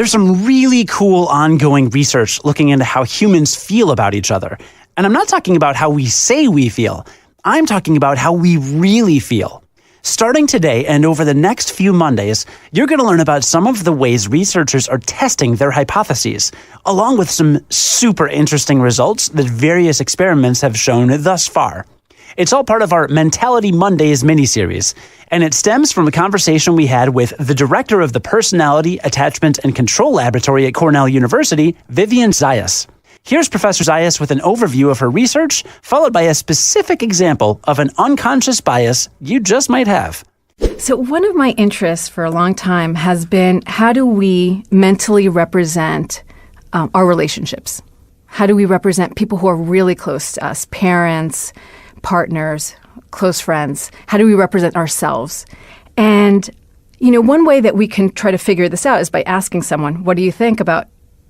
There's some really cool ongoing research looking into how humans feel about each other. And I'm not talking about how we say we feel. I'm talking about how we really feel. Starting today and over the next few Mondays, you're going to learn about some of the ways researchers are testing their hypotheses, along with some super interesting results that various experiments have shown thus far. It's all part of our Mentality Mondays miniseries, and it stems from a conversation we had with the director of the Personality, Attachment, and Control Laboratory at Cornell University, Vivian Zayas. Here's Professor Zayas with an overview of her research, followed by a specific example of an unconscious bias you just might have. So one of my interests for a long time has been, how do we mentally represent our relationships? How do we represent people who are really close to us, parents, partners, close friends? How do we represent ourselves? And, one way that we can try to figure this out is by asking someone, what do you think about,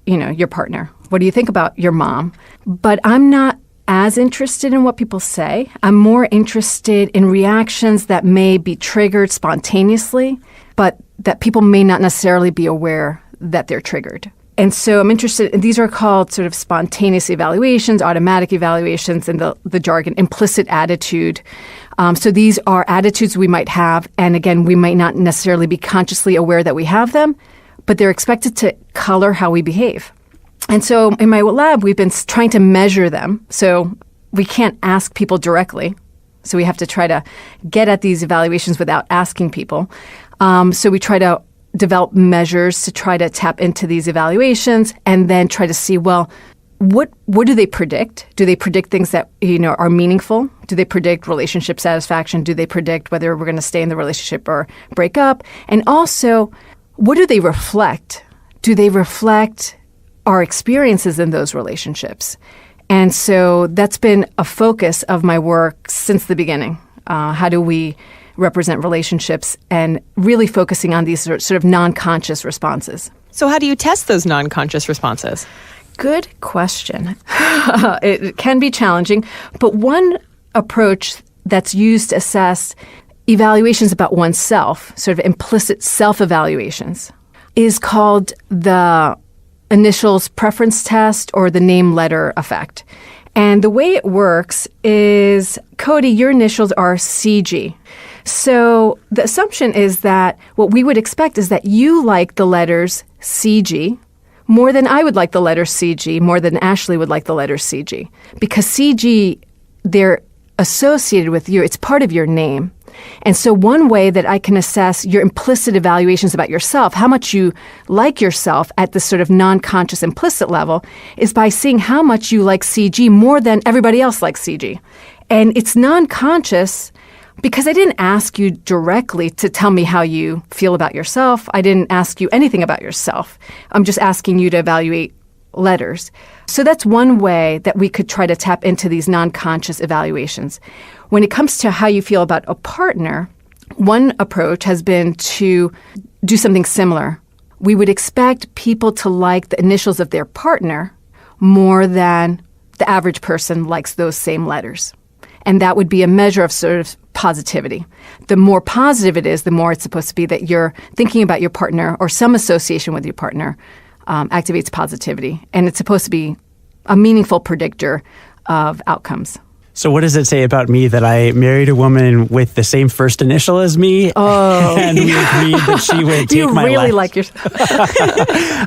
your partner? What do you think about your mom? But I'm not as interested in what people say. I'm more interested in reactions that may be triggered spontaneously, but that people may not necessarily be aware that they're triggered. And so I'm interested, these are called sort of spontaneous evaluations, automatic evaluations, and the jargon, implicit attitude. So these are attitudes we might have, and again, we might not necessarily be consciously aware that we have them, but they're expected to color how we behave. And so in my lab, we've been trying to measure them. So we can't ask people directly. So we have to try to get at these evaluations without asking people. So we try to develop measures to try to tap into these evaluations and then try to see, well, what do they predict? Do they predict things that are meaningful? Do they predict relationship satisfaction? Do they predict whether we're going to stay in the relationship or break up? And also, what do they reflect? Do they reflect our experiences in those relationships? And so that's been a focus of my work since the beginning. How do we represent relationships and really focusing on these sort of non-conscious responses. So how do you test those non-conscious responses? Good question. It can be challenging, but one approach that's used to assess evaluations about oneself, sort of implicit self-evaluations, is called the initials preference test or the name letter effect. And the way it works is, Cody, your initials are CG. So the assumption is that what we would expect is that you like the letters CG more than I would like the letter CG, more than Ashley would like the letter CG. Because CG, they're associated with you. It's part of your name. And so one way that I can assess your implicit evaluations about yourself, how much you like yourself at this sort of non-conscious implicit level, is by seeing how much you like CG more than everybody else likes CG. And it's non-conscious because I didn't ask you directly to tell me how you feel about yourself. I didn't ask you anything about yourself. I'm just asking you to evaluate letters. So that's one way that we could try to tap into these non-conscious evaluations. When it comes to how you feel about a partner, one approach has been to do something similar. We would expect people to like the initials of their partner more than the average person likes those same letters. And that would be a measure of sort of positivity. The more positive it is, the more it's supposed to be that you're thinking about your partner or some association with your partner activates positivity. And it's supposed to be a meaningful predictor of outcomes. So what does it say about me that I married a woman with the same first initial as me? Oh. And we agreed that she would take my You really life. like yourself.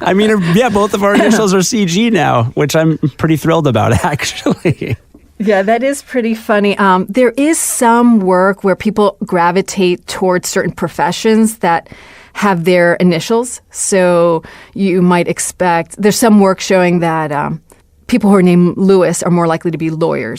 I mean, yeah, both of our initials are CG now, which I'm pretty thrilled about, actually. Yeah, that is pretty funny. There is some work where people gravitate towards certain professions that have their initials. So you might expect, there's some work showing that people who are named Lewis are more likely to be lawyers.